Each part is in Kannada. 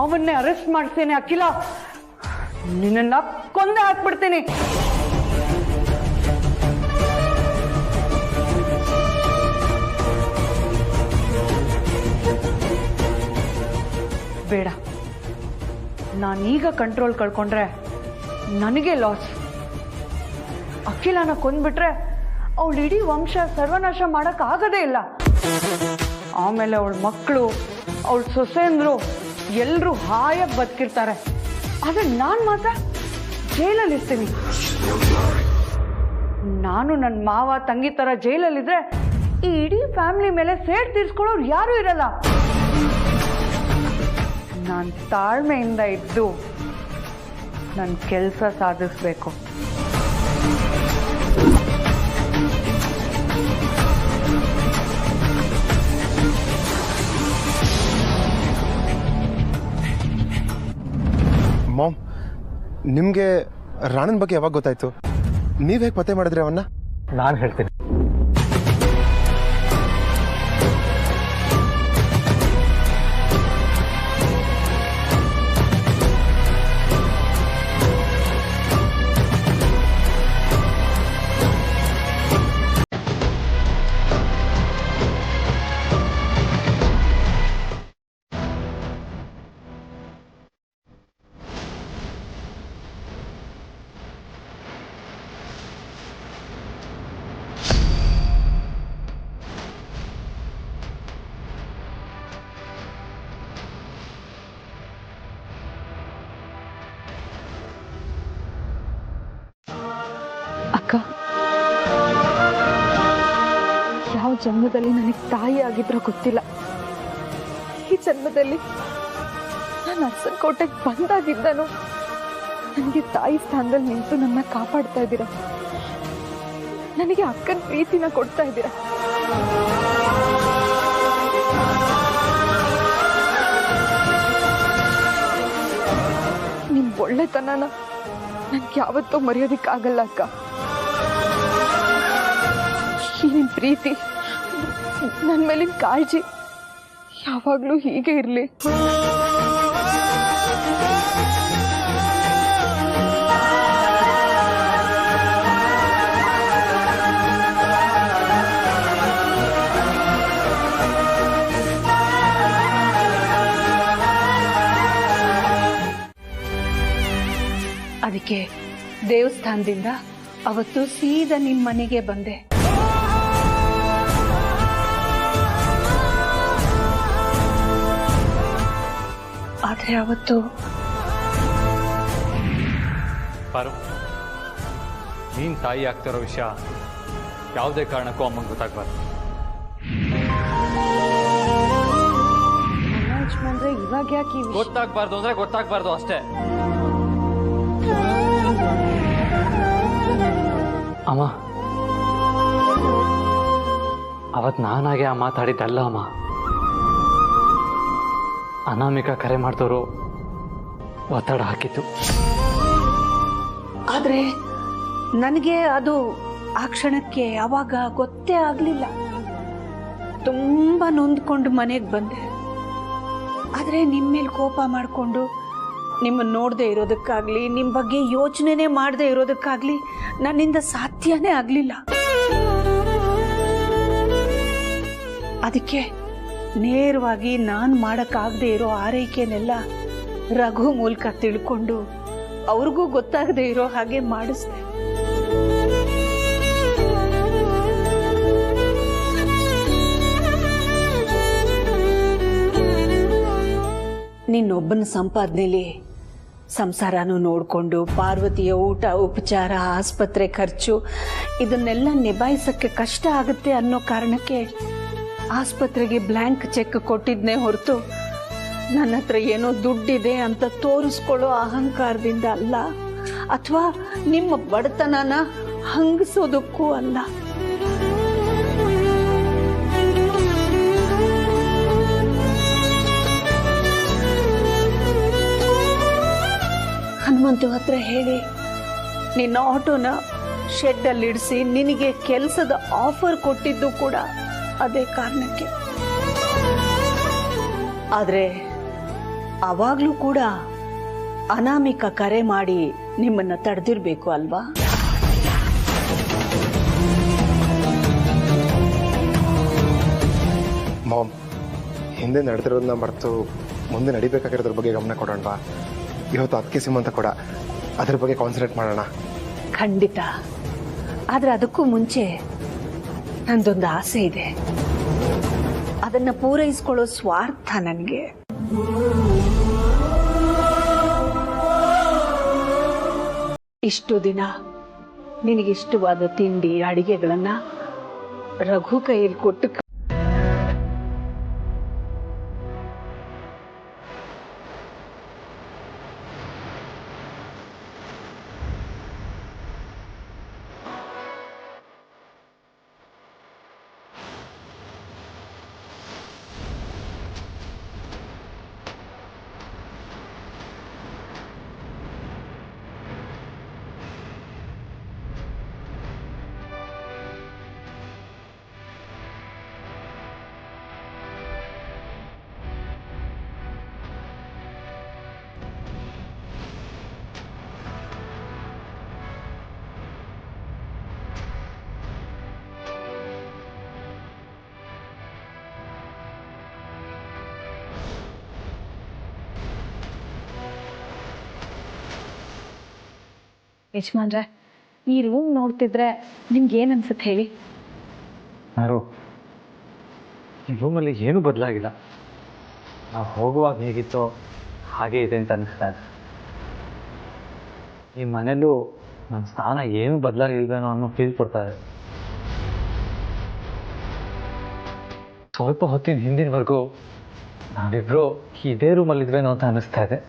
ಮಾವನ್ನೇ ಅರೆಸ್ಟ್ ಮಾಡ್ತೇನೆ ಅಖಿಲ, ನಿನ್ನ ಕೊಂದೇ ಹಾಕ್ಬಿಡ್ತೀನಿ. ಬೇಡ, ನಾನೀಗ ಕಂಟ್ರೋಲ್ ಕಳ್ಕೊಂಡ್ರೆ ನನಗೆ ಲಾಸ್. ಅಖಿಲನ ಕೊಂದ್ಬಿಟ್ರೆ ಅವಳು ಇಡೀ ವಂಶ ಸರ್ವನಾಶ ಮಾಡಕ್ ಆಗದೇ ಇಲ್ಲ. ಆಮೇಲೆ ಅವಳ ಮಕ್ಕಳು, ಅವಳ ಸೊಸೆಂದ್ರು ಎಲ್ಲರೂ ಹಾಯಾಗಿ ಬದುಕಿರ್ತಾರೆ. ಆದ್ರೆ ನಾನು ಮಾತ್ರ ಜೈಲಲ್ಲಿ ಇರ್ತೀನಿ. ನಾನು ನನ್ನ ಮಾವ ತಂಗಿ ತರ ಜೈಲಲ್ಲಿದ್ರೆ ಈ ಇಡೀ ಫ್ಯಾಮಿಲಿ ಮೇಲೆ ಸೇಡ್ ತೀರ್ಸ್ಕೊಳ್ಳೋರು ಯಾರು ಇರಲ್ಲ. ನಾನು ತಾಳ್ಮೆಯಿಂದ ಇದ್ದು ನನ್ನ ಕೆಲಸ ಸಾಧಿಸ್ಬೇಕು. ಮಾಮ್, ನಿಮಗೆ ರಾಣನ್ ಬಗ್ಗೆ ಯಾವಾಗ ಗೊತ್ತಾಯ್ತು? ನೀವ್ ಹೇಗೆ ಪತ್ತೆ ಮಾಡಿದ್ರಿ ಅವನ್ನ? ನಾನು ಹೇಳ್ತೀನಿ. ಅಕ್ಕ, ಯಾವ ಜನ್ಮದಲ್ಲಿ ನನಗೆ ತಾಯಿ ಆಗಿದ್ರೋ ಗೊತ್ತಿಲ್ಲ. ಈ ಜನ್ಮದಲ್ಲಿ ನಾನು ಅರಸನಕೋಟೆಗೆ ಬಂದಾಗಿದ್ದನು ನನಗೆ ತಾಯಿ ಸ್ಥಾನದಲ್ಲಿ ನಿಂತು ನನ್ನ ಕಾಪಾಡ್ತಾ ಇದ್ದೀರಾ. ನನಗೆ ಅಕ್ಕನ ಪ್ರೀತಿನ ಕೊಡ್ತಾ ಇದ್ದೀರಾ. ನಿಮ್ ಒಳ್ಳೆತನನ ನನ್ಗೆ ಯಾವತ್ತೂ ಮರೆಯೋದಿಕ್ಕಾಗಲ್ಲ ಅಕ್ಕ. ನಿನ್ ಪ್ರೀತಿ, ನನ್ನ ಮೇಲಿನ ಕಾಳಜಿ ಯಾವಾಗ್ಲೂ ಹೀಗೆ ಇರ್ಲಿ. ಅದಕ್ಕೆ ದೇವಸ್ಥಾನದಿಂದ ಅವತ್ತು ಸೀದಾ ನಿಮ್ಮ ಮನೆಗೆ ಬಂದೆ. ಆದ್ರೆ ಅವತ್ತು ಪಾರು, ನೀನ್ ತಾಯಿ ಆಗ್ತಿರೋ ವಿಷಯ ಯಾವುದೇ ಕಾರಣಕ್ಕೂ ಅಮ್ಮಂಗೆ ಗೊತ್ತಾಗ್ಬಾರ್ದು. ಅಂದ್ರೆ ಇವಾಗ ಯಾಕೆ ಗೊತ್ತಾಗ್ಬಾರ್ದು ಅಂದ್ರೆ ಗೊತ್ತಾಗ್ಬಾರ್ದು ಅಷ್ಟೇ. ಅಮ್ಮ, ಅವತ್ ನಾನಾಗೆ ಆ ಮಾತಾಡಿದ್ದಲ್ಲ ಅಮ್ಮ. ಅನಾಮಿಕಾ ಕರೆ ಮಾಡ್ದವರು ಒತ್ತಡ ಹಾಕಿತ್ತು. ಆದ್ರೆ ನನಗೆ ಅದು ಆ ಕ್ಷಣಕ್ಕೆ ಯಾವಾಗ ಗೊತ್ತೇ ಆಗ್ಲಿಲ್ಲ. ತುಂಬಾ ನೊಂದ್ಕೊಂಡು ಮನೆಗೆ ಬಂದೆ. ಆದ್ರೆ ನಿಮ್ಮ ಮೇಲೆ ಕೋಪ ಮಾಡಿಕೊಂಡು ನಿಮ್ಮನ್ನು ನೋಡದೆ ಇರೋದಕ್ಕಾಗ್ಲಿ, ನಿಮ್ಮ ಬಗ್ಗೆ ಯೋಚನೆನೇ ಮಾಡದೆ ಇರೋದಕ್ಕಾಗ್ಲಿ ನನ್ನಿಂದ ಸಾಧ್ಯನೇ ಆಗಲಿಲ್ಲ. ಅದಕ್ಕೆ ನೇರವಾಗಿ ನಾನು ಮಾಡೋಕ್ಕಾಗದೆ ಇರೋ ಆರೈಕೆನೆಲ್ಲ ರಘು ಮೂಲಕ ತಿಳ್ಕೊಂಡು ಅವ್ರಿಗೂ ಗೊತ್ತಾಗದೆ ಇರೋ ಹಾಗೆ ಮಾಡಿಸ್ದೆ. ನಿನ್ನೊಬ್ಬನ ಸಂಪಾದನೆಯಲ್ಲಿ ಸಂಸಾರನೂ ನೋಡಿಕೊಂಡು ಪಾರ್ವತಿಯ ಊಟ ಉಪಚಾರ ಆಸ್ಪತ್ರೆ ಖರ್ಚು ಇದನ್ನೆಲ್ಲ ನಿಭಾಯಿಸಕ್ಕೆ ಕಷ್ಟ ಆಗುತ್ತೆ ಅನ್ನೋ ಕಾರಣಕ್ಕೆ ಆಸ್ಪತ್ರೆಗೆ ಬ್ಲ್ಯಾಂಕ್ ಚೆಕ್ ಕೊಟ್ಟಿದ್ನೇ ಹೊರತು ನನ್ನ ಹತ್ರ ಏನೋ ದುಡ್ಡಿದೆ ಅಂತ ತೋರಿಸ್ಕೊಳ್ಳೋ ಅಹಂಕಾರದಿಂದ ಅಲ್ಲ, ಅಥವಾ ನಿಮ್ಮ ಬಡತನನ ಹಂಗಿಸೋದಕ್ಕೂ ಅಲ್ಲ. ಹನುಮಂತು ಹತ್ರ ಹೇಳಿ ನಿನ್ನ ಆಟೋನ ಶೆಡ್ಡಲ್ಲಿ ಇಡಿಸಿ ನಿನಗೆ ಕೆಲಸದ ಆಫರ್ ಕೊಟ್ಟಿದ್ದು ಕೂಡ ಅದೇ ಕಾರಣಕ್ಕೆ. ಆದ್ರೆ ಅವಾಗ್ಲೂ ಕೂಡ ಅನಾಮಿಕ ಕರೆ ಮಾಡಿ ನಿಮ್ಮನ್ನ ತಡೆದಿರ್ಬೇಕು ಅಲ್ವಾ? ಮಾಮ್, ಹಿಂದೆ ನಡೆದಿರೋದನ್ನ ಮರೆತು ಮುಂದೆ ನಡಿಬೇಕಾಗಿರೋದ್ರ ಬಗ್ಗೆ ಗಮನ ಕೊಡೋಣವಾ? ಇವತ್ತು ಅದಕ್ಕೆ ಸೀಮಂತ ಕೂಡ ಅದ್ರ ಬಗ್ಗೆ ಕಾನ್ಸಂಟ್ರೇಟ್ ಮಾಡೋಣ. ಖಂಡಿತ. ಆದ್ರೆ ಅದಕ್ಕೂ ಮುಂಚೆ ನಂದೊಂದು ಆಸೆ ಇದೆ. ಅದನ್ನ ಪೂರೈಸ್ಕೊಳ್ಳೋ ಸ್ವಾರ್ಥ ನನಗೆ. ಇಷ್ಟು ದಿನ ನಿನಗಿಷ್ಟವಾದ ತಿಂಡಿ ಅಡಿಗೆಗಳನ್ನ ರಘು ಕೈಯಲ್ಲಿ ಕೊಟ್ಟು ಯಜಮಾನ್ರೆ, ಈ ರೂಮ್ ನೋಡ್ತಿದ್ರೆ ನಿಮ್ಗೆ ಏನು ಅನ್ಸುತ್ತೆ ಹೇಳಿ? ಯಾರು ಈ ರೂಮಲ್ಲಿ ಏನೂ ಬದಲಾಗಿಲ್ಲ. ನಾವು ಹೋಗುವಾಗ ಹೇಗಿತ್ತೋ ಹಾಗೆ ಇದೆ ಅಂತ ಅನಿಸ್ತಾ ಇದೆ. ಈ ಮನೇಲೂ ನನ್ನ ಸ್ಥಾನ ಏನೂ ಬದಲಾಗಿಲ್ವೇನೋ ಅನ್ನೋ ಫೀಲ್ ಕೊಡ್ತಾ ಇದೆ. ಸ್ವಲ್ಪ ಹೊತ್ತಿನ ಹಿಂದಿನವರೆಗೂ ನಾವಿಬ್ರು ಇದೇ ರೂಮಲ್ಲಿದ್ವೇನೋ ಅಂತ ಅನ್ನಿಸ್ತಾ ಇದೆ.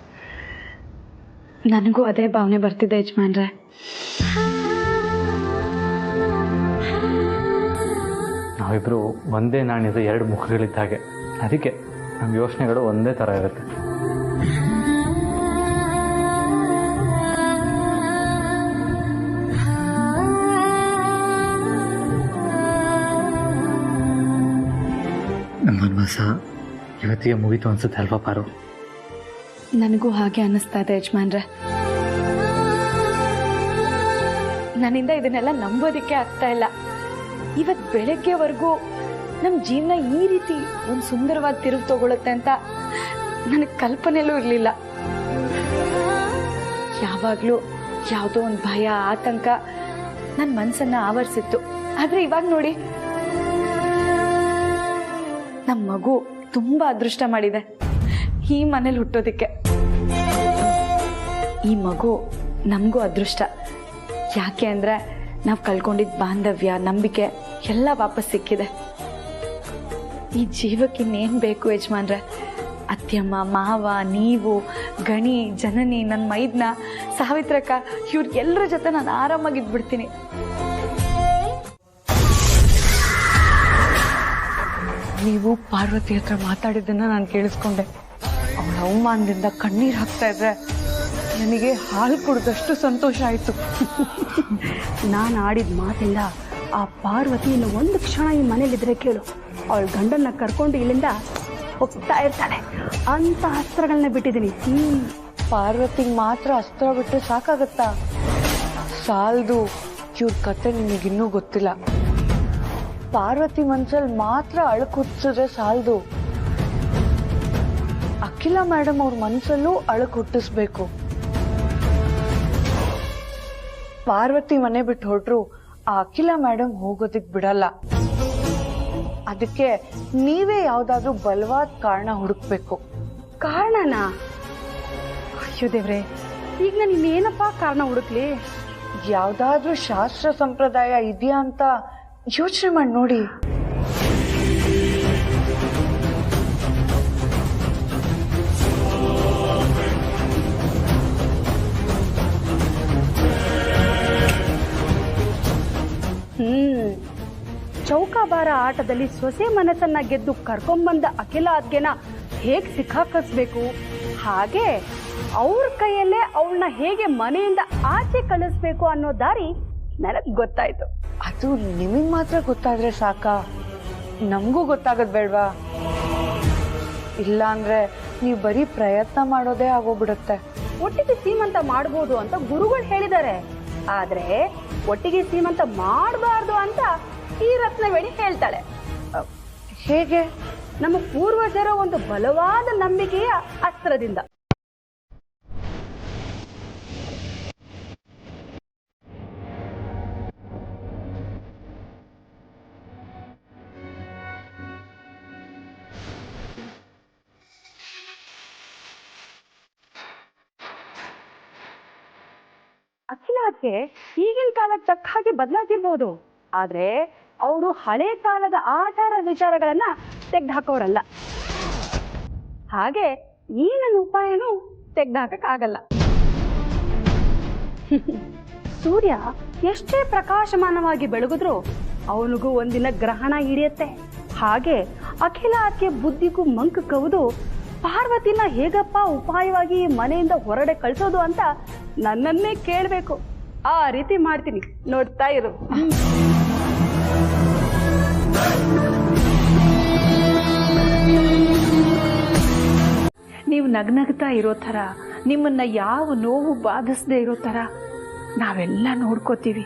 ನನಗೂ ಅದೇ ಭಾವನೆ ಬರ್ತಿದೆ ಯಜಮಾನ್ರೆ. ನಾವಿಬ್ರು ಒಂದೇ ನಾಣ್ಯದ ಎರಡು ಮುಖಗಳಿದ್ದಾಗೆ. ಅದಕ್ಕೆ ನಮ್ಮ ಯೋಚನೆಗಳು ಒಂದೇ ಥರ ಇರುತ್ತೆ. ನಮ್ಮ ವನವಾಸ ಇವತ್ತಿಗೆ ಮುಗೀತು ಅನ್ಸುತ್ತೆ ಅಲ್ವಾ ಪಾರು? ನನಗೂ ಹಾಗೆ ಅನ್ನಿಸ್ತಾ ಇದೆ ಯಜಮಾನ್ರೆ. ನನ್ನಿಂದ ಇದನ್ನೆಲ್ಲ ನಂಬೋದಿಕ್ಕೆ ಆಗ್ತಾ ಇಲ್ಲ. ಇವತ್ತು ಬೆಳಗ್ಗೆವರೆಗೂ ನಮ್ಮ ಜೀವನ ಈ ರೀತಿ ಒಂದು ಸುಂದರವಾದ ತಿರುವು ತಗೊಳುತ್ತೆ ಅಂತ ನನಗೆ ಕಲ್ಪನೆಯಲ್ಲೂ ಇರಲಿಲ್ಲ. ಯಾವಾಗಲೂ ಯಾವುದೋ ಒಂದು ಭಯ, ಆತಂಕ ನನ್ನ ಮನಸ್ಸನ್ನು ಆವರಿಸಿತ್ತು. ಆದರೆ ಇವಾಗ ನೋಡಿ, ನಮ್ಮ ಮಗು ತುಂಬ ಅದೃಷ್ಟ ಮಾಡಿದೆ ಈ ಮನೇಲಿ ಹುಟ್ಟೋದಿಕ್ಕೆ. ಈ ಮಗು ನಮಗೂ ಅದೃಷ್ಟ. ಯಾಕೆ ಅಂದರೆ ನಾವು ಕಳ್ಕೊಂಡಿದ್ದ ಬಾಂಧವ್ಯ, ನಂಬಿಕೆ ಎಲ್ಲ ವಾಪಸ್ ಸಿಕ್ಕಿದೆ. ಈ ಜೀವಕ್ಕೆ ಇನ್ನೇನು ಬೇಕು ಯಜಮಾನ್ರೆ? ಅತ್ತೆಯಮ್ಮ, ಮಾವ, ನೀವು, ಗಣಿ, ಜನನಿ, ನನ್ನ ಮೈದ್ನ, ಸಾವಿತ್ರಕ್ಕ, ಇವ್ರಿಗೆಲ್ಲರ ಜೊತೆ ನಾನು ಆರಾಮಾಗಿದ್ಬಿಡ್ತೀನಿ. ನೀವು ಪಾರ್ವತಿ ಹತ್ರ ಮಾತಾಡಿದ್ದನ್ನ ನಾನು ಕೇಳಿಸ್ಕೊಂಡೆ. ಅವಳ ಅವಮಾನದಿಂದ ಕಣ್ಣೀರು ಹಾಕ್ತಾ ಇದ್ರೆ ನನಗೆ ಹಾಲು ಕುಡಿದಷ್ಟು ಸಂತೋಷ ಆಯಿತು. ನಾನು ಆಡಿದ ಮಾತಿಂದ ಆ ಪಾರ್ವತಿ ಇನ್ನು ಒಂದು ಕ್ಷಣ ಈ ಮನೇಲಿದ್ರೆ ಕೇಳು, ಅವಳ ಗಂಡನ್ನ ಕರ್ಕೊಂಡು ಇಲ್ಲಿಂದ ಹೋಗ್ತಾ ಇರ್ತಾಳೆ ಅಂತ ಅಸ್ತ್ರಗಳನ್ನ ಬಿಟ್ಟಿದ್ದೀನಿ. ಪಾರ್ವತಿಗೆ ಮಾತ್ರ ಅಸ್ತ್ರ ಬಿಟ್ಟರೆ ಸಾಕಾಗತ್ತಾ? ಸಾಲದು. ಇವ್ರ ಕತೆ ನಿಮಗಿನ್ನೂ ಗೊತ್ತಿಲ್ಲ. ಪಾರ್ವತಿ ಮನ್ಸಲ್ಲಿ ಮಾತ್ರ ಅಳಕು ಹುಟ್ಟಿಸಿದ್ರೆ ಸಾಲದು. ಅಖಿಲ ಮೇಡಮ್ ಅವ್ರ ಮನ್ಸಲ್ಲೂ ಅಳಕು ಹುಟ್ಟಿಸ್ಬೇಕು. ಪಾರ್ವತಿ ಮನೆ ಬಿಟ್ಟು ಹೊರಟ್ರು ಆ ಅಖಿಲ ಮೇಡಮ್ ಹೋಗೋದಿಕ್ ಬಿಡಲ್ಲ. ಅದಕ್ಕೆ ನೀವೇ ಯಾವ್ದಾದ್ರು ಬಲವಾದ ಕಾರಣ ಹುಡುಕ್ಬೇಕು. ಕಾರಣನಾ? ಅಯ್ಯೋ ದೇವ್ರೆ, ಈಗ ನಾನು ಇನ್ನೇನಪ್ಪ ಕಾರಣ ಹುಡುಕ್ಲಿ? ಯಾವ್ದಾದ್ರೂ ಶಾಸ್ತ್ರ ಸಂಪ್ರದಾಯ ಇದೆಯಾ ಅಂತ ಯೋಚನೆ ಮಾಡಿ ನೋಡಿ. ಚೌಕಾಬಾರ ಆಟದಲ್ಲಿ ಸೊಸೆ ಮನಸ್ಸನ್ನ ಗೆದ್ದು ಕರ್ಕೊಂಬಂದ ಅಖಿಲ ಅದ್ಗೆನ ಹೇಗ್ ಸಿಕ್ಕಾಕಿಸ್ಬೇಕು, ಹಾಗೆ ಅವ್ರ ಕೈಯಲ್ಲೇ ಅವಳನ್ನ ಹೇಗೆ ಮನೆಯಿಂದ ಆಚೆ ಕಳಿಸ್ಬೇಕು ಅನ್ನೋ ದಾರಿ ನನಗ್ ಗೊತ್ತಾಯ್ತು. ಅದು ನಿಮಗ್ ಮಾತ್ರ ಗೊತ್ತಾದ್ರೆ ಸಾಕ? ನಮಗೂ ಗೊತ್ತಾಗದ್ ಬೇಡ್ವಾ? ಇಲ್ಲ ಅಂದ್ರೆ ನೀವು ಬರೀ ಪ್ರಯತ್ನ ಮಾಡೋದೇ ಆಗೋಗ್ಬಿಡುತ್ತೆ. ಒಟ್ಟಿಗೆ ಸೀಮಂತ ಮಾಡ್ಬೋದು ಅಂತ ಗುರುಗಳು ಹೇಳಿದ್ದಾರೆ, ಆದ್ರೆ ಒಟ್ಟಿಗೆ ಸೀಮಂತ ಮಾಡಬಾರ್ದು ಅಂತ ಈ ರತ್ನವೇಣಿ ಹೇಳ್ತಾಳೆ. ಹೇಗೆ? ನಮ್ಮ ಪೂರ್ವಜರ ಒಂದು ಬಲವಾದ ನಂಬಿಕೆಯ ಅಸ್ತ್ರದಿಂದ. ಅಖಿಲಾಕ್ಕೆ ಈಗಿನ ಕಾಲಕ್ಕೆ ತಕ್ಕ ಹಾಗೆ ಬದಲಾಗಿರ್ಬೋದು, ಆದ್ರೆ ಅವರು ಹಳೆ ಕಾಲದ ಆಚಾರ ವಿಚಾರಗಳನ್ನ ತೆಗ್ದು ಹಾಕೋರಲ್ಲ. ಹಾಗೆ ಈ ನನ್ನ ಉಪಾಯನೂ ತೆಗ್ದು ಹಾಕಕ್ಕಾಗಲ್ಲ. ಸೂರ್ಯ ಎಷ್ಟೇ ಪ್ರಕಾಶಮಾನವಾಗಿ ಬೆಳಗಿದ್ರು ಅವನಿಗೂ ಒಂದಿನ ಗ್ರಹಣ ಹಿಡಿಯುತ್ತೆ. ಹಾಗೆ ಅಖಿಲಾಕ್ಕೆ ಬುದ್ಧಿಗೂ ಮಂಕು ಕವಿದು ಪಾರ್ವತಿನ ಹೇಗಪ್ಪ ಉಪಾಯವಾಗಿ ಮನೆಯಿಂದ ಹೊರಡೆ ಕಳ್ಸೋದು ಅಂತ ನನ್ನನ್ನೇ ಕೇಳಬೇಕು. ಆ ರೀತಿ ಮಾಡ್ತೀನಿ, ನೋಡ್ತಾ ಇರು. ನೀವು ನಗ್ನಗ್ತಾ ಇರೋ ಥರ, ನಿಮ್ಮನ್ನ ಯಾವ ನೋವು ಬಾಧಿಸದೇ ಇರೋ ಥರ ನಾವೆಲ್ಲ ನೋಡ್ಕೋತೀವಿ.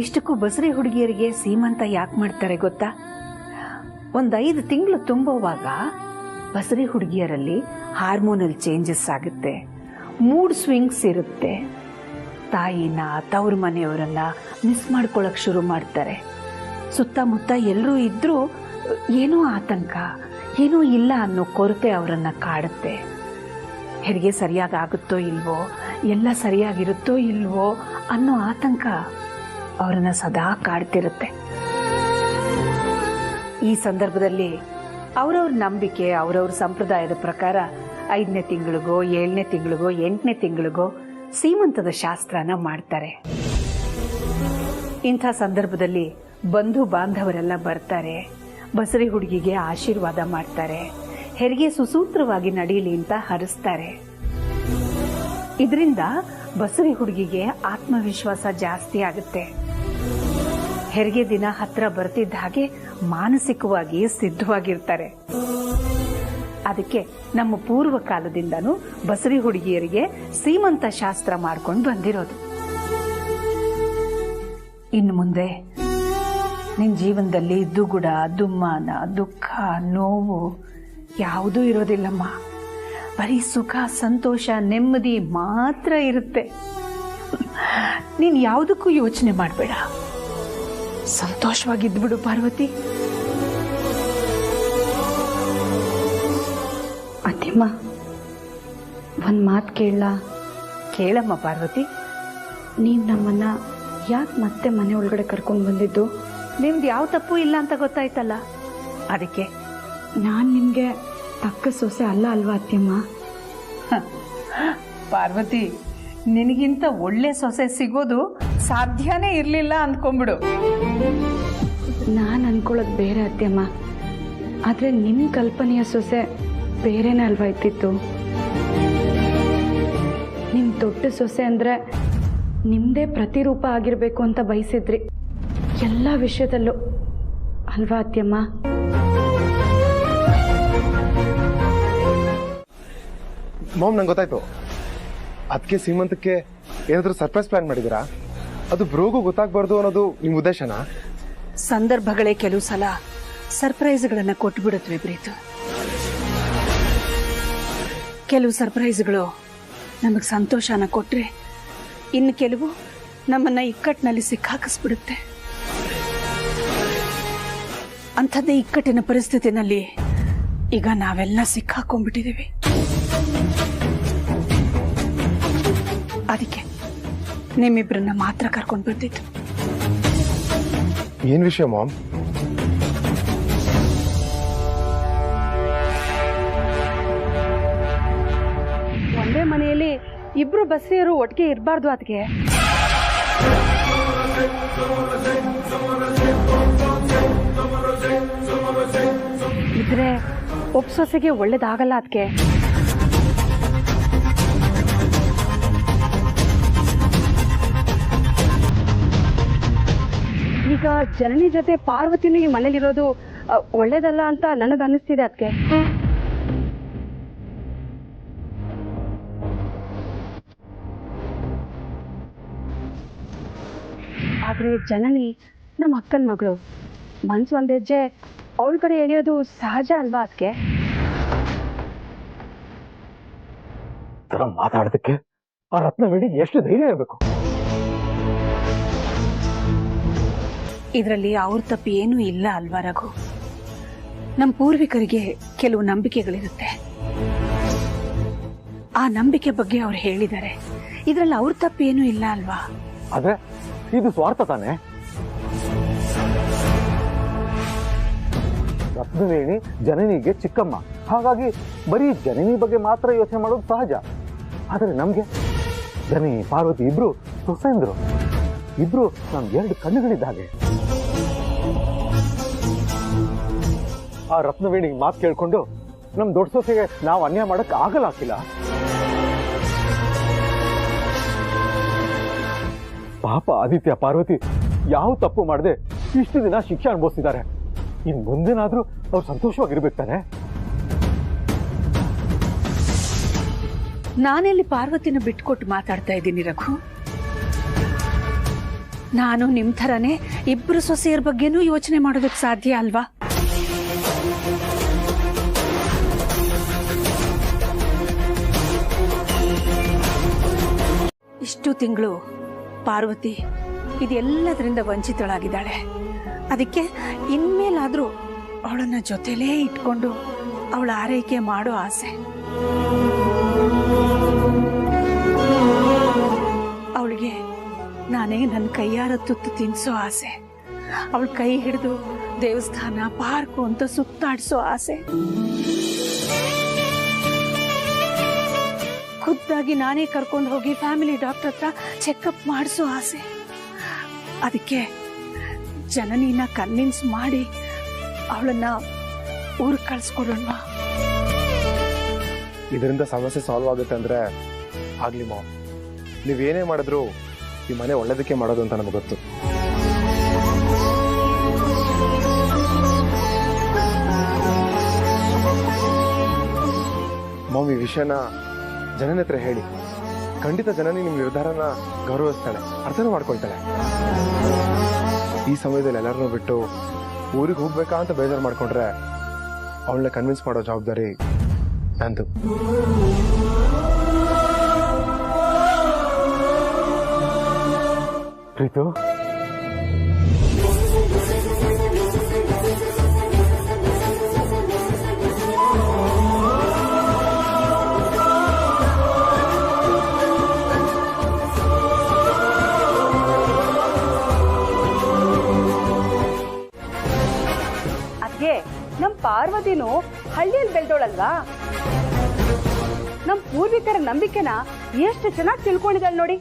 ಇಷ್ಟಕ್ಕೂ ಬಸರಿ ಹುಡುಗಿಯರಿಗೆ ಸೀಮಂತ ಯಾಕೆ ಮಾಡ್ತಾರೆ ಗೊತ್ತಾ? 5 ತಿಂಗಳು ತುಂಬುವಾಗ ಬಸರಿ ಹುಡುಗಿಯರಲ್ಲಿ ಹಾರ್ಮೋನಲ್ ಚೇಂಜಸ್ ಆಗುತ್ತೆ, ಮೂಡ್ ಸ್ವಿಂಗ್ಸ್ ಇರುತ್ತೆ. ತಾಯಿನ, ತವ್ರ ಮನೆಯವರನ್ನ ಮಿಸ್ ಮಾಡ್ಕೊಳಕ್ ಶುರು ಮಾಡ್ತಾರೆ. ಸುತ್ತಮುತ್ತ ಎಲ್ಲರೂ ಇದ್ರೂ ಏನೋ ಆತಂಕ, ಏನೋ ಇಲ್ಲ ಅನ್ನೋ ಕೊರತೆ ಅವರನ್ನ ಕಾಡುತ್ತೆ. ಹೆರಿಗೆ ಸರಿಯಾಗಿ ಆಗುತ್ತೋ ಇಲ್ವೋ, ಎಲ್ಲ ಸರಿಯಾಗಿರುತ್ತೋ ಇಲ್ವೋ ಅನ್ನೋ ಆತಂಕ ಅವರನ್ನ ಸದಾ ಕಾಡ್ತಿರುತ್ತೆ. ಈ ಸಂದರ್ಭದಲ್ಲಿ ಅವರವ್ರ ನಂಬಿಕೆ, ಅವರವ್ರ ಸಂಪ್ರದಾಯದ ಪ್ರಕಾರ 5ನೇ ತಿಂಗಳಿಗೋ 7ನೇ ತಿಂಗಳಿಗೋ 8ನೇ ತಿಂಗಳಿಗೋ ಸೀಮಂತದ ಶಾಸ್ತ್ರನ ಮಾಡ್ತಾರೆ. ಇಂಥ ಸಂದರ್ಭದಲ್ಲಿ ಬಂಧು ಬಾಂಧವರೆಲ್ಲ ಬರ್ತಾರೆ, ಬಸರಿ ಹುಡುಗಿಗೆ ಆಶೀರ್ವಾದ ಮಾಡ್ತಾರೆ, ಹೆರಿಗೆ ಸುಸೂತ್ರವಾಗಿ ನಡೀಲಿ ಅಂತ ಹರಿಸ್ತಾರೆ. ಇದರಿಂದ ಬಸರಿ ಹುಡುಗಿಗೆ ಆತ್ಮವಿಶ್ವಾಸ ಜಾಸ್ತಿ ಆಗುತ್ತೆ. ಹೆರಿಗೆ ದಿನ ಹತ್ರ ಬರ್ತಿದ್ದ ಹಾಗೆ ಮಾನಸಿಕವಾಗಿ ಸಿದ್ಧವಾಗಿರ್ತಾರೆ. ಅದಕ್ಕೆ ನಮ್ಮ ಪೂರ್ವ ಕಾಲದಿಂದನೂ ಬಸರಿ ಹುಡುಗಿಯರಿಗೆ ಸೀಮಂತ ಶಾಸ್ತ್ರ ಮಾಡ್ಕೊಂಡು ಬಂದಿರೋದು. ಇನ್ನು ಮುಂದೆ ನಿನ್ನ ಜೀವನದಲ್ಲಿ ದುಗುಡ, ದುಮ್ಮಾನ, ದುಃಖ, ನೋವು ಯಾವುದೂ ಇರೋದಿಲ್ಲಮ್ಮ. ಬರೀ ಸುಖ, ಸಂತೋಷ, ನೆಮ್ಮದಿ ಮಾತ್ರ ಇರುತ್ತೆ. ನೀನು ಯಾವುದಕ್ಕೂ ಯೋಚನೆ ಮಾಡಬೇಡ, ಸಂತೋಷವಾಗಿದ್ಬಿಡು ಪಾರ್ವತಿ. ಅತ್ತಿಮ್ಮ, ಒಂದು ಮಾತು ಕೇಳಮ್ಮ ಪಾರ್ವತಿ. ನೀವು ನಮ್ಮನ್ನ ಯಾಕೆ ಮತ್ತೆ ಮನೆ ಒಳಗಡೆ ಕರ್ಕೊಂಡು ಬಂದಿದ್ದು? ನಿಮ್ದು ಯಾವ ತಪ್ಪು ಇಲ್ಲ ಅಂತ ಗೊತ್ತಾಯ್ತಲ್ಲ, ಅದಕ್ಕೆ. ನಾನು ನಿಮಗೆ ತಕ್ಕ ಸೊಸೆ ಅಲ್ಲ ಅಲ್ವಾ ಅತ್ತಿಮ್ಮ? ಪಾರ್ವತಿ, ನಿನಗಿಂತ ಒಳ್ಳೆ ಸೊಸೆ ಸಿಗೋದು ಸಾಧ್ಯನೇ ಇರಲಿಲ್ಲ ಅಂದ್ಕೊಂಡ್ಬಿಡು. ನಾನು ಅನ್ಕೊಳ್ಳೋದು ಬೇರೆ ಅತ್ತಿಮ್ಮ, ಆದರೆ ನಿಮ್ಮ ಕಲ್ಪನೆಯ ಸೊಸೆ ಬೇರೆನೇ ಅಲ್ವಾ ಇತ್ತಿತ್ತು? ನಿಮ್ಮ ದೊಡ್ಡ ಸೊಸೆ ಅಂದರೆ ನಿಮ್ಮದೇ ಪ್ರತಿರೂಪ ಆಗಿರಬೇಕು ಅಂತ ಬಯಸಿದ್ರಿ ಎಲ್ಲ ವಿಷಯದಲ್ಲೂ, ಅಲ್ವಾ ಅತ್ತಿಯಮ್ಮ? ಮಾಮ್, ನಂಗೆ ಗೊತ್ತಾಯ್ತು. ಅದಕ್ಕೆ ಸೀಮಂತಕ್ಕೆ ಏನಾದರೂ ಸರ್ಪ್ರೈಸ್ ಪ್ಲಾನ್ ಮಾಡಿದ್ದೀರಾ? ಅದು ಬ್ರೋಗೂ ಗೊತ್ತಾಗಬಾರ್ದು ಅನ್ನೋದು ನಿಮ್ಮ ಉದ್ದೇಶನಾ? ಸಂದರ್ಭಗಳೇ ಕೆಲವು ಸಲ ಸರ್ಪ್ರೈಸ್ಗಳನ್ನ ಕೊಟ್ಬಿಡುತ್ತವೆ ಪ್ರೀತು. ಕೆಲವು ಸರ್ಪ್ರೈಸ್ಗಳು ನಮಗೆ ಸಂತೋಷನ ಕೊಟ್ರೆ, ಇನ್ನು ಕೆಲವು ನಮ್ಮನ್ನ ಇಕ್ಕಟ್ಟಿನಲ್ಲಿ ಸಿಕ್ಕಾಕಿಸ್ಬಿಡುತ್ತೆ. ಅಂಥದ್ದೇ ಇಕ್ಕಟ್ಟಿನ ಪರಿಸ್ಥಿತಿನಲ್ಲಿ ಈಗ ನಾವೆಲ್ಲ ಸಿಕ್ಕಾಕೊಂಡ್ಬಿಟ್ಟಿದ್ದೀವಿ. ಅದಕ್ಕೆ ನಿಮ್ಮಿಬ್ಬರನ್ನ ಮಾತ್ರ ಕರ್ಕೊಂಡು ಬಂದಿದ್ದು. ಏನ್ ವಿಷಯ ಮಾಮ್? ಒಂದೇ ಮನೆಯಲ್ಲಿ ಇಬ್ರು ಬಸ್ರಿಯರು ಒಟ್ಟಿಗೆ ಇರಬಾರ್ದು. ಅದಕ್ಕೆ ಇದ್ರೆ ಒಪ್ಸೊಸೆಗೆ ಒಳ್ಳೇದಾಗಲ್ಲ. ಅದಕ್ಕೆ ಈಗ ಜನನಿ ಜೊತೆ ಪಾರ್ವತಿನೂ ಈ ಮನೇಲಿರೋದು ಒಳ್ಳೇದಲ್ಲ ಅಂತ ನನಗನ್ನಿಸ್ತಿದೆ ಅದಕ್ಕೆ. ಆದರೆ ಜನನಿ ನಮ್ಮ ಅಕ್ಕನ ಮಗಳು, ಮನ್ಸು ಒಂದು ಹೆಜ್ಜೆ ಅವಳ ಕಡೆ ಎಳೆಯೋದು ಸಹಜ ಅಲ್ವಾ ಅದಕ್ಕೆ? ಮಾತಾಡೋದಕ್ಕೆ ಆ ರತ್ನವೇಣಿ ಎಷ್ಟು ಧೈರ್ಯ ಇರಬೇಕು. ಇದರಲ್ಲಿ ಅವ್ರ ತಪ್ಪು ಏನೂ ಇಲ್ಲ ಅಲ್ವಾ ರಘು? ನಮ್ಮ ಪೂರ್ವಿಕರಿಗೆ ಕೆಲವು ನಂಬಿಕೆಗಳಿರುತ್ತೆ, ಆ ನಂಬಿಕೆ ಬಗ್ಗೆ ಅವ್ರು ಹೇಳಿದ್ದಾರೆ. ಇದರಲ್ಲಿ ಅವ್ರ ತಪ್ಪು ಏನೂ ಇಲ್ಲ ಅಲ್ವಾ? ಆದ್ರೆ ಇದು ಸ್ವಾರ್ಥ ತಾನೆ. ರತ್ನವೇಣಿ ಜನನಿಗೆ ಚಿಕ್ಕಮ್ಮ, ಹಾಗಾಗಿ ಬರೀ ಜನನಿ ಬಗ್ಗೆ ಮಾತ್ರ ಯೋಚನೆ ಮಾಡೋದು ಸಹಜ. ಆದರೆ ನಮ್ಗೆ ಜನನಿ ಪಾರ್ವತಿ ಇಬ್ರು ಸೊಸೆಂದ್ರು, ಇಬ್ರು ನಮ್ಗೆ 2 ಕಣ್ಣುಗಳಿದ್ದಾಗೆ. ಆ ರತ್ನವೇಣಿ ಮಾತು ಕೇಳ್ಕೊಂಡು ನಮ್ ದೊಡ್ಡ ಸೊಸೆಗೆ ನಾವು ಅನ್ಯಾಯ ಮಾಡಕ್ ಆಗಲ್ಲ. ಪಾಪ ಆದಿತ್ಯ ಪಾರ್ವತಿ ಯಾವ ತಪ್ಪು ಮಾಡದೆ ಇಷ್ಟು ದಿನ ಶಿಕ್ಷೆ ಅನುಭವಿಸಿದ್ದಾರೆ. ಇನ್ ಮುಂದಿನಾದ್ರೂ ಅವ್ರು ಸಂತೋಷವಾಗಿರ್ಬೇಕು ತಾನೆ. ನಾನೆಲ್ಲಿ ಪಾರ್ವತಿನ ಬಿಟ್ಕೊಟ್ಟು ಮಾತಾಡ್ತಾ ಇದ್ದೀನಿ ರಘು? ನಾನು ನಿಮ್ ಥರನೇ ಇಬ್ರು ಸೊಸೆಯರ ಬಗ್ಗೆನೂ ಯೋಚನೆ ಮಾಡೋದಕ್ಕೆ ಸಾಧ್ಯ ಅಲ್ವಾ? ಇಷ್ಟು ತಿಂಗಳು ಪಾರ್ವತಿ ಇದೆಲ್ಲದರಿಂದ ವಂಚಿತಳಾಗಿದ್ದಾಳೆ. ಅದಕ್ಕೆ ಇನ್ಮೇಲಾದ್ರೂ ಅವಳನ್ನ ಜೊತೆಲೇ ಇಟ್ಕೊಂಡು ಅವಳ ಆರೈಕೆ ಮಾಡೋ ಆಸೆ. ಅವಳಿಗೆ ನಾನೇ ನನ್ನ ಕೈಯಾರ ತುತ್ತು ತಿನ್ಸೋ ಆಸೆ. ಅವಳ ಕೈ ಹಿಡಿದು ದೇವಸ್ಥಾನ ಪಾರ್ಕು ಅಂತ ಸುತ್ತಾಡಿಸೋ ಆಸೆ. ಖುದ್ದಾಗಿ ನಾನೇ ಕರ್ಕೊಂಡು ಹೋಗಿ ಫ್ಯಾಮಿಲಿ ಡಾಕ್ಟರ್ ಹತ್ರ ಚೆಕಪ್ ಮಾಡಿಸೋ ಆಸೆ. ಅದಕ್ಕೆ ಜನನಿನ ಕನ್ವಿನ್ಸ್ ಮಾಡಿ ಅವಳನ್ನ ಊರಿಗೆ ಕಳ್ಸ್ಕೊಡೋಣ. ಇದರಿಂದ ಸಮಸ್ಯೆ ಸಾಲ್ವ್ ಆಗುತ್ತೆ ಅಂದ್ರೆ ಆಗ್ಲಿ ಮಾಮ್. ನೀವೇನೇ ಮಾಡಿದ್ರು ಈ ಮನೆ ಒಳ್ಳೇದಕ್ಕೆ ಮಾಡೋದು ಅಂತ ನಮಗೆ ಗೊತ್ತು. ಮಾಮ್, ಈ ವಿಷಯನ ಜನನ ಹತ್ರ ಹೇಳಿ. ಖಂಡಿತ ಜನನಿ ನಿಮ್ಮ ನಿರ್ಧಾರನ ಗೌರವಿಸ್ತಾಳೆ, ಅರ್ಥನೂ ಮಾಡ್ಕೊಳ್ತಾಳೆ. ಈ ಸಮಯದಲ್ಲಿ ಎಲ್ಲರನ್ನೂ ಬಿಟ್ಟು ಊರಿಗೆ ಹೋಗ್ಬೇಕಾ ಅಂತ ಬೇಜಾರು ಮಾಡ್ಕೊಂಡ್ರೆ ಅವಳನ್ನ ಕನ್ವಿನ್ಸ್ ಮಾಡೋ ಜವಾಬ್ದಾರಿ ನಂದು. ಪ್ರೀತು, ಅದ್ಕೆ ನಮ್ ಪಾರ್ವತಿನೂ ಹಳ್ಳಿಯಲ್ಲಿ ಬೆಳ್ದೋಳಲ್ವಾ? ನಮ್ ಪೂರ್ವಿಕರ ನಂಬಿಕೆನ ಎಷ್ಟು ಚೆನ್ನಾಗಿ ತಿಳ್ಕೊಂಡಿದ್ದಾಳೆ ನೋಡಿ.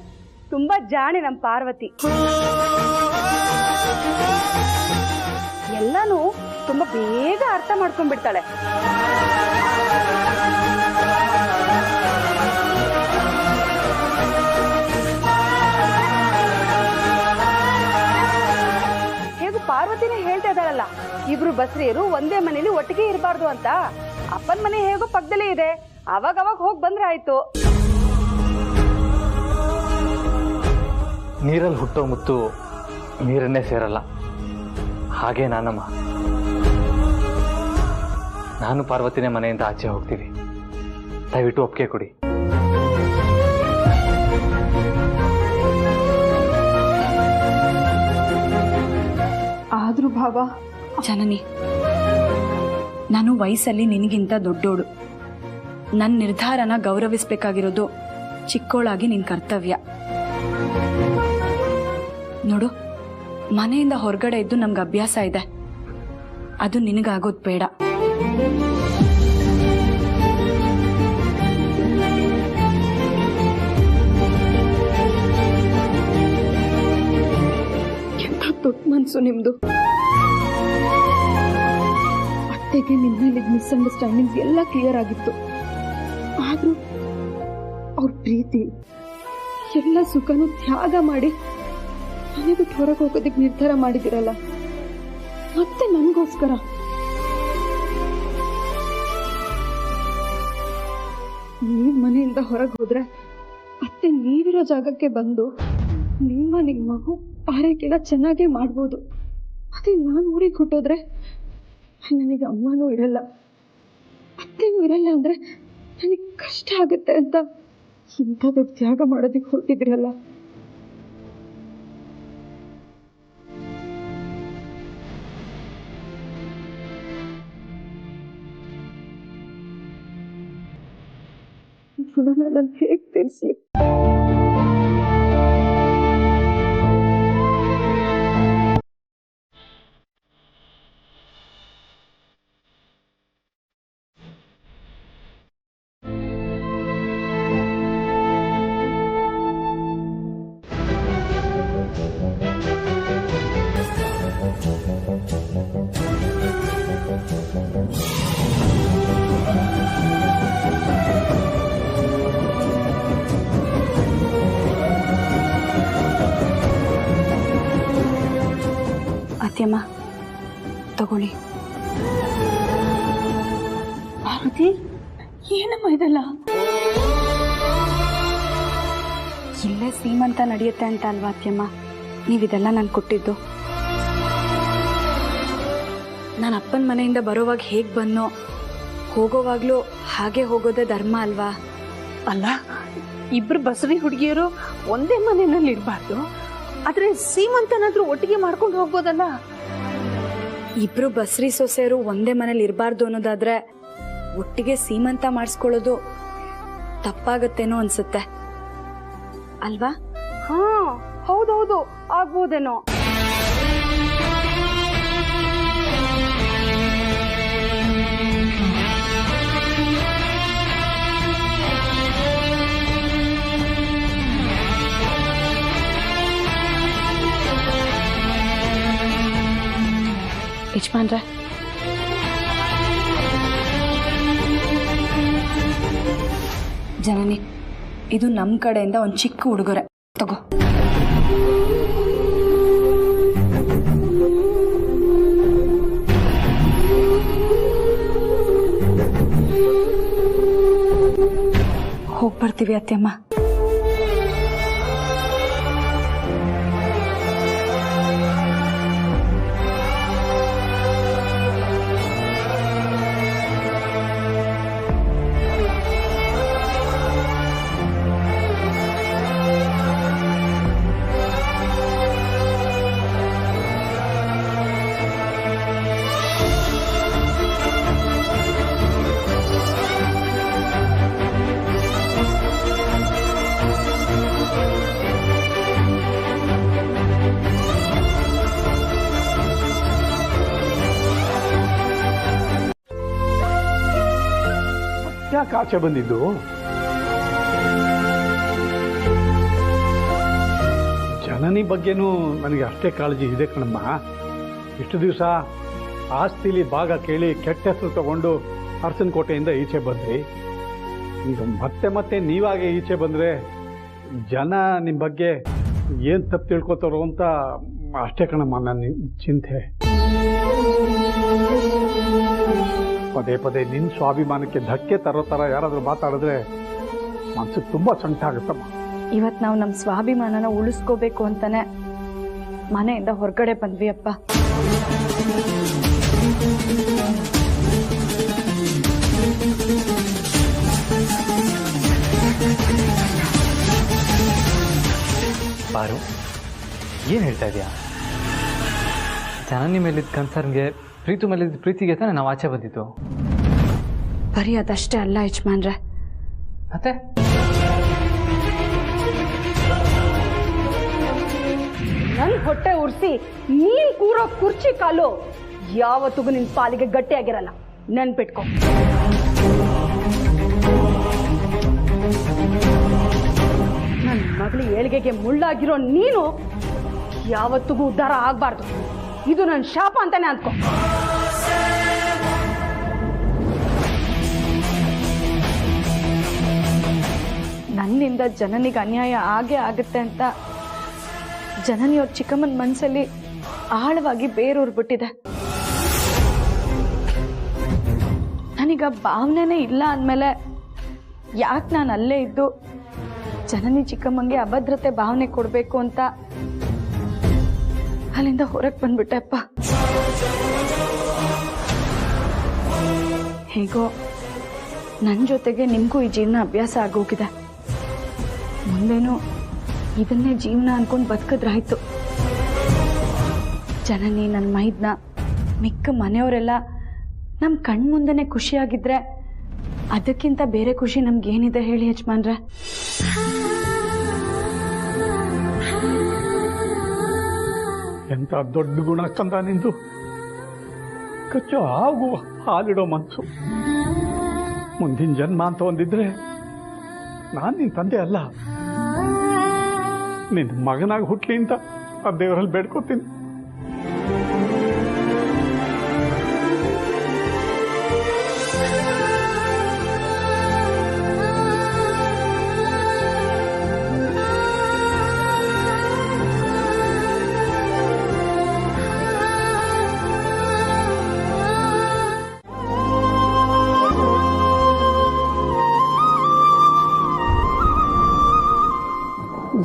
ತುಂಬಾ ಜಾಣೆ ನಮ್ ಪಾರ್ವತಿ. ಎಲ್ಲಾನು ತುಂಬಾ ಬೇಗ ಅರ್ಥ ಮಾಡ್ಕೊಂಡ್ಬಿಡ್ತಾಳೆ. ಹೇಗೂ ಪಾರ್ವತಿನೇ ಹೇಳ್ತಾ ಇದ್ದಾಳಲ್ಲ, ಇಬ್ರು ಬಸ್ರಿಯರು ಒಂದೇ ಮನೇಲಿ ಒಟ್ಟಿಗೆ ಇರಬಾರ್ದು ಅಂತ. ಅಪ್ಪನ ಮನೆ ಹೇಗೋ ಪಕ್ಕದಲ್ಲೇ ಇದೆ, ಅವಾಗ ಹೋಗಿ ಬಂದ್ರೆ ಆಯ್ತು. ನೀರಲ್ಲಿ ಹುಟ್ಟೋ ಮುತ್ತು ನೀರನ್ನೇ ಸೇರಲ್ಲ, ಹಾಗೆ ನಾನಮ್ಮ. ನಾನು ಪಾರ್ವತಿನೇ ಮನೆಯಿಂದ ಆಚೆ ಹೋಗ್ತೀವಿ, ದಯವಿಟ್ಟು ಒಪ್ಪಿಗೆ ಕೊಡಿ. ಆದ್ರೂ ಭಾವ, ಜನನಿ, ನಾನು ವಯಸ್ಸಲ್ಲಿ ನಿನಗಿಂತ ದೊಡ್ಡೋಳು. ನನ್ನ ನಿರ್ಧಾರನ ಗೌರವಿಸ್ಬೇಕಾಗಿರೋದು ಚಿಕ್ಕೋಳಾಗಿ ನಿನ್ ಕರ್ತವ್ಯ. ನೋಡು, ಮನೆಯಿಂದ ಹೊರಗಡೆ ಇದ್ದು ನಮ್ಗೆ ಅಭ್ಯಾಸ ಇದೆ, ಅದು ನಿನಗಾಗೋದು ಬೇಡ. ಎಂತ ದೊಡ್ಡ ಮನ್ಸು ನಿಮ್ದು. ಅತ್ತೆಗೆ ನಿಮ್ಮಲ್ಲಿ ಮಿಸ್ಅಂಡರ್ಸ್ಟ್ಯಾಂಡಿಂಗ್ಸ್ ಎಲ್ಲ ಕ್ಲಿಯರ್ ಆಗಿತ್ತು. ಆದ್ರೂ ಅವ್ರ ಪ್ರೀತಿ ಎಲ್ಲ ಸುಖನೂ ತ್ಯಾಗ ಮಾಡಿ ಮನೆ ಬಿಟ್ಟು ಹೊರಗೆ ಹೋಗೋದಕ್ಕೆ ನಿರ್ಧಾರ ಮಾಡಿದಿರಲ್ಲ, ಮತ್ತೆ ನನಗೋಸ್ಕರ ನೀವು ಮನೆಯಿಂದ ಹೊರಗೆ ಹೋದ್ರೆ ಅತ್ತೆ ನೀವಿರೋ ಜಾಗಕ್ಕೆ ಬಂದು ನಿಮ್ಮ ಮಗು ಆರೈಕೆಲ್ಲ ಚೆನ್ನಾಗೇ ಮಾಡ್ಬೋದು. ಅದೇ ನಾನು ಊರಿಗೆ ಹೊಟ್ಟೋದ್ರೆ ನನಗೆ ಅಮ್ಮನೂ ಇರಲ್ಲ, ಅತ್ತೆನೂ ಇರಲ್ಲ ಅಂದರೆ ನನಗೆ ಕಷ್ಟ ಆಗುತ್ತೆ ಅಂತ ಇಂಥ ದೊಡ್ಡ ತ್ಯಾಗ ಮಾಡೋದಕ್ಕೆ ಹೊರಟಿದ್ರಲ್ಲ. ನಾನು ಹೇಗೆ ತಿಳಿಸ್ಲಿ? ಅತ್ಯಮ್ಮ ತಗೊಳ್ಳಿ. ಪಾರ್ವತಿ, ಏನಮ್ಮ ಇದೆಲ್ಲ? ಇಲ್ಲೇ ಸೀಮಂತ ನಡೆಯುತ್ತೆ ಅಂತ ಅಲ್ವಾ ಅತ್ಯಮ್ಮ ನೀವಿದೆಲ್ಲ ನಾನು ಕೊಟ್ಟಿದ್ದು? ನಾನು ಅಪ್ಪನ ಮನೆಯಿಂದ ಬರೋವಾಗ ಹೇಗೆ ಬಂದೋ ಹೋಗೋವಾಗ್ಲೂ ಹಾಗೆ ಹೋಗೋದೇ ಧರ್ಮ ಅಲ್ವಾ? ಅಲ್ಲ, ಇಬ್ರು ಬಸರಿ ಹುಡುಗಿಯರು ಒಂದೇ ಮನೆಯಲ್ಲಿ ಇರಬಾರ್ದು, ಆದ್ರೆ ಸೀಮಂತನಾದ್ರೂ ಒಟ್ಟಿಗೆ ಮಾಡ್ಕೊಂಡು ಹೋಗ್ಬೋದಲ್ಲ? ಇಬ್ರು ಬಸ್ರಿ ಸೊಸೆಯರು ಒಂದೇ ಮನೇಲಿ ಇರಬಾರ್ದು ಅನ್ನೋದಾದ್ರೆ ಒಟ್ಟಿಗೆ ಸೀಮಂತ ಮಾಡಿಸ್ಕೊಳ್ಳೋದು ತಪ್ಪಾಗತ್ತೇನೋ ಅನ್ಸುತ್ತೆ ಅಲ್ವಾ? ಹಾ ಹೌದೌದು, ಆಗ್ಬೋದೇನೋ. ಯಜಮಾನ್ರೆ, ಜನನಿ, ಇದು ನಮ್ಮ ಕಡೆಯಿಂದ ಒಂದು ಚಿಕ್ಕ ಉಡುಗೊರೆ ತಗೋ. ಹೋಗ್ಬರ್ತೀವಿ ಅತ್ತೆಮ್ಮ. ಯಾಕೆ ಆಚೆ ಬಂದಿದ್ದು? ಜನನಿ ಬಗ್ಗೆನೂ ನನಗೆ ಅಷ್ಟೇ ಕಾಳಜಿ ಇದೆ ಕಣಮ್ಮ. ಇಷ್ಟು ದಿವಸ ಆಸ್ತಿಲಿ ಭಾಗ ಕೇಳಿ ಕೆಟ್ಟ ಹೆಸರು ತಗೊಂಡು ಅರಸನಕೋಟೆಯಿಂದ ಈಚೆ ಬಂದ್ರಿ. ಈಗ ಮತ್ತೆ ಮತ್ತೆ ನೀವಾಗೆ ಈಚೆ ಬಂದರೆ ಜನ ನಿಮ್ಮ ಬಗ್ಗೆ ಏನು ತಪ್ಪು ತಿಳ್ಕೊತಾರೋ ಅಂತ ಅಷ್ಟೇ ಕಣಮ್ಮ ನನ್ನ ಚಿಂತೆ. ಪದೇ ಪದೇ ನಿನ್ನ ಸ್ವಾಭಿಮಾನಕ್ಕೆ ಧಕ್ಕೆ ತರೋ ಥರ ಯಾರಾದರೂ ಮಾತಾಡಿದ್ರೆ ಮನಸ್ಸಿಗೆ ತುಂಬ ಸಂಕಟ ಆಗುತ್ತಮ್ಮ. ಇವತ್ತು ನಾವು ನಮ್ಮ ಸ್ವಾಭಿಮಾನನ ಉಳಿಸ್ಕೋಬೇಕು ಅಂತಾನೆ ಮನೆಯಿಂದ ಹೊರಗಡೆ ಬಂದ್ವಿ ಅಪ್ಪ. ಪಾರು, ಏನು ಹೇಳ್ತಾ ಇದೆಯಾ? ಜನನಿ ಮೇಲಿದ್ದ ಕನ್ಸರ್ನ್ಗೆ, ಪ್ರೀತು ಮೇಲಿದ್ದ ಪ್ರೀತಿಗೆ ತಾನೆ ನಾವು ಆಚೆ ಬಂದಿದ್ದು. ಬರೀ ಅದಷ್ಟೇ ಅಲ್ಲ ಯಜಮಾನ್ರೆ, ಮತ್ತೆ ನನ್ ಹೊಟ್ಟೆ ಉರ್ಸಿ ನೀನ್ ಕೂರೋ ಕುರ್ಚಿ ಕಾಲು ಯಾವತ್ತಿಗೂ ನಿನ್ ಪಾಲಿಗೆ ಗಟ್ಟಿಯಾಗಿರಲ್ಲ, ನೆನ್ಪಿಟ್ಕೊ. ನನ್ನ ಮಗಳ ಏಳಿಗೆಗೆ ಮುಳ್ಳಾಗಿರೋ ನೀನು ಯಾವತ್ತಿಗೂ ಉದ್ಧಾರ ಆಗ್ಬಾರ್ದು. ಇದು ನನ್ನ ಶಾಪ ಅಂತಾನೆ ಅಂದ್ಕೊ. ನನ್ನಿಂದ ಜನನಿಗೆ ಅನ್ಯಾಯ ಆಗೇ ಆಗುತ್ತೆ ಅಂತ ಜನನಿಯವ್ರ ಚಿಕ್ಕಮ್ಮನ ಮನಸ್ಸಲ್ಲಿ ಆಳವಾಗಿ ಬೇರೂರ್ಬಿಟ್ಟಿದೆ. ನನಗ ಭಾವನೆನೇ ಇಲ್ಲ ಅಂದಮೇಲೆ ಯಾಕೆ ನಾನು ಅಲ್ಲೇ ಇದ್ದು ಜನನಿ ಚಿಕ್ಕಮ್ಮಂಗೆ ಅಭದ್ರತೆ ಭಾವನೆ ಕೊಡಬೇಕು ಅಂತ ಅಲ್ಲಿಂದ ಹೊರಗೆ ಬಂದ್ಬಿಟ್ಟೆಪ್ಪ. ಹೇಗೋ ನನ್ನ ಜೊತೆಗೆ ನಿಮಗೂ ಈ ಜೀವನ ಅಭ್ಯಾಸ ಆಗೋಗಿದೆ. ಮುಂದೇನು ಇದನ್ನೇ ಜೀವನ ಅನ್ಕೊಂಡು ಬದುಕಿದ್ರಾಯ್ತು. ಜನನಿ, ನನ್ನ ಮೈದ್ನ, ಮಿಕ್ಕ ಮನೆಯವರೆಲ್ಲ ನಮ್ಮ ಕಣ್ಮುಂದೆನೆ ಖುಷಿಯಾಗಿದ್ರೆ ಅದಕ್ಕಿಂತ ಬೇರೆ ಖುಷಿ ನಮ್ಗೇನಿದೆ ಹೇಳಿ ಯಜಮಾನ್ರೆ? ಎಂತ ದೊಡ್ಡ ಗುಣ ಕಂದ ನಿಂದು. ಕಚ್ಚು ಆಗುವ ಹಾಲಿಡೋ ಮನ್ಸು. ಮುಂದಿನ ಜನ್ಮ ಅಂತ ಒಂದಿದ್ರೆ ನಾನು ನಿನ್ನ ತಂದೆ ಅಲ್ಲ, ನಿನ್ನ ಮಗನಾಗಿ ಹುಟ್ಲಿ ಅಂತ ಆ ದೇವರಲ್ಲಿ ಬೇಡ್ಕೋತೀನಿ.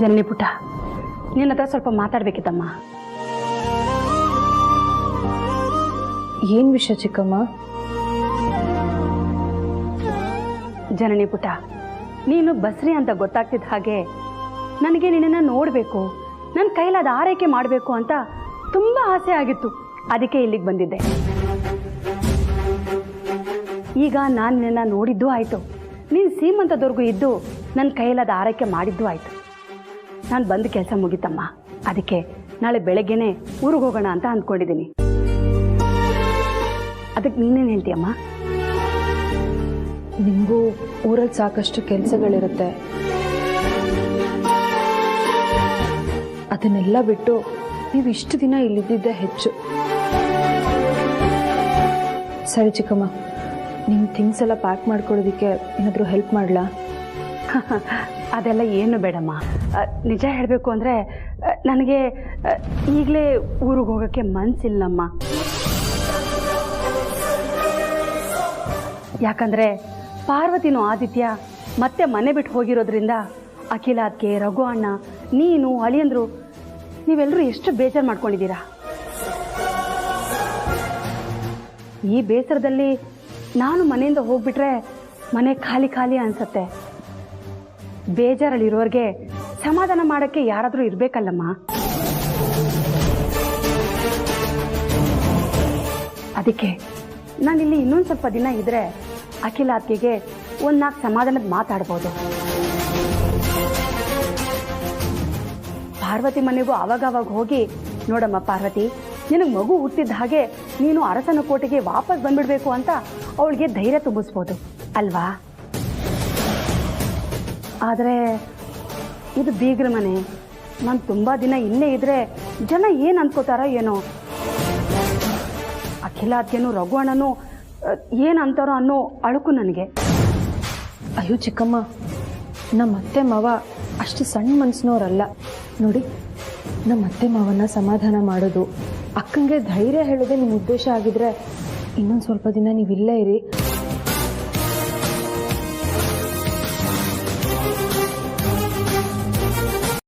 ಜನನಿ ಪುಟ್ಟ, ನಿನ್ನ ಹತ್ರ ಸ್ವಲ್ಪ ಮಾತಾಡ್ಬೇಕಿತ್ತಮ್ಮ. ಏನ್ ವಿಷಯ ಚಿಕ್ಕಮ್ಮ? ಜನನಿ ಪುಟ್ಟ, ನೀನು ಬಸ್ರಿ ಅಂತ ಗೊತ್ತಾಗ್ತಿದ್ದ ಹಾಗೆ ನನಗೆ ನಿನ್ನನ್ನು ನೋಡಬೇಕು, ನನ್ನ ಕೈಲಾದ ಆರೈಕೆ ಮಾಡಬೇಕು ಅಂತ ತುಂಬ ಆಸೆ ಆಗಿತ್ತು. ಅದಕ್ಕೆ ಇಲ್ಲಿಗೆ ಬಂದಿದ್ದೆ. ಈಗ ನಾನು ನಿನ್ನ ನೋಡಿದ್ದೂ ಆಯಿತು, ನೀನು ಸೀಮಂತದವರೆಗೂ ಇದ್ದು ನನ್ನ ಕೈಲಾದ ಆರೈಕೆ ಮಾಡಿದ್ದೂ ಆಯಿತು. ನಾನು ಬಂದು ಕೆಲಸ ಮುಗಿತಮ್ಮ. ಅದಕ್ಕೆ ನಾಳೆ ಬೆಳಗ್ಗೆನೆ ಊರಿಗೆ ಹೋಗೋಣ ಅಂತ ಅಂದ್ಕೊಂಡಿದ್ದೀನಿ. ಅದಕ್ಕೆ ನೀನೇನು ಹೇಳ್ತೀಯಮ್ಮ? ನಿಮಗೂ ಊರಲ್ಲಿ ಸಾಕಷ್ಟು ಕೆಲಸಗಳಿರುತ್ತೆ, ಅದನ್ನೆಲ್ಲ ಬಿಟ್ಟು ನೀವು ಇಷ್ಟು ದಿನ ಇಲ್ಲಿದ್ದಿದ್ದೇ ಹೆಚ್ಚು. ಸರಿ ಚಿಕ್ಕಮ್ಮ, ನಿಮ್ಮ ಥಿಂಗ್ಸ್ ಎಲ್ಲ ಪ್ಯಾಕ್ ಮಾಡ್ಕೊಳ್ಳೋದಕ್ಕೆ ಏನಾದರೂ ಹೆಲ್ಪ್ ಮಾಡಲಾ? ಅದೆಲ್ಲ ಏನು ಬೇಡಮ್ಮ. ನಿಜ ಹೇಳಬೇಕು ಅಂದರೆ ನನಗೆ ಈಗಲೇ ಊರಿಗೆ ಹೋಗೋಕ್ಕೆ ಮನಸ್ಸಿಲ್ಲಮ್ಮ. ಯಾಕಂದರೆ ಪಾರ್ವತಿನೂ ಆದಿತ್ಯ ಮತ್ತೆ ಮನೆ ಬಿಟ್ಟು ಹೋಗಿರೋದ್ರಿಂದ ಅಖಿಲ ಅದ್ಕೆ, ರಘು ಅಣ್ಣ, ನೀನು, ಅಳಿಯಂದ್ರು ನೀವೆಲ್ಲರೂ ಎಷ್ಟು ಬೇಜಾರು ಮಾಡ್ಕೊಂಡಿದ್ದೀರಾ. ಈ ಬೇಸರದಲ್ಲಿ ನಾನು ಮನೆಯಿಂದ ಹೋಗ್ಬಿಟ್ರೆ ಮನೆ ಖಾಲಿ ಖಾಲಿ ಅನ್ಸತ್ತೆ. ಬೇಜಾರಲ್ಲಿರೋರಿಗೆ ಸಮಾಧಾನ ಮಾಡೋಕ್ಕೆ ಯಾರಾದರೂ ಇರಬೇಕಲ್ಲಮ್ಮ. ಅದಕ್ಕೆ ನಾನಿಲ್ಲಿ ಇನ್ನೊಂದು ಸ್ವಲ್ಪ ದಿನ ಇದ್ರೆ ಅಖಿಲ ಅತ್ತಿಗೆ ಒಂದು 4 ಸಮಾಧಾನದ ಮಾತಾಡ್ಬೋದು. ಪಾರ್ವತಿ ಮನೆಗೂ ಆವಾಗವಾಗ ಹೋಗಿ, ನೋಡಮ್ಮ ಪಾರ್ವತಿ, ನಿನಗೆ ಮಗು ಹುಟ್ಟಿದ ಹಾಗೆ ನೀನು ಅರಸನ ಕೋಟೆಗೆ ವಾಪಸ್ ಬಂದ್ಬಿಡ್ಬೇಕು ಅಂತ ಅವಳಿಗೆ ಧೈರ್ಯ ತುಂಬಿಸ್ಬೋದು ಅಲ್ವಾ? ಆದರೆ ಇದು ಬೀಗ್ರ ಮನೆ, ನಾನು ತುಂಬ ದಿನ ಇಲ್ಲೇ ಇದ್ರೆ ಜನ ಏನು ಅನ್ಕೋತಾರೋ ಏನೋ. ಅಖಿಲ ಅತ್ಗೆನೂ ರಘು ಅಣ್ಣನೂ ಏನು ಅಂತಾರೋ ಅನ್ನೋ ಅಳುಕು ನನಗೆ. ಅಯ್ಯೋ ಚಿಕ್ಕಮ್ಮ, ನಮ್ಮ ಅತ್ತೆ ಮಾವ ಅಷ್ಟು ಸಣ್ಣ ಮನಸ್ಸಿನವರಲ್ಲ ನೋಡಿ. ನಮ್ಮ ಅತ್ತೆ ಮಾವನ್ನ ಸಮಾಧಾನ ಮಾಡೋದು, ಅಕ್ಕಂಗೆ ಧೈರ್ಯ ಹೇಳೋದೇ ನಿಮ್ಮ ಉದ್ದೇಶ ಆಗಿದ್ರೆ ಇನ್ನೊಂದು ಸ್ವಲ್ಪ ದಿನ ನೀವು ಇಲ್ಲೇ ಇರಿ.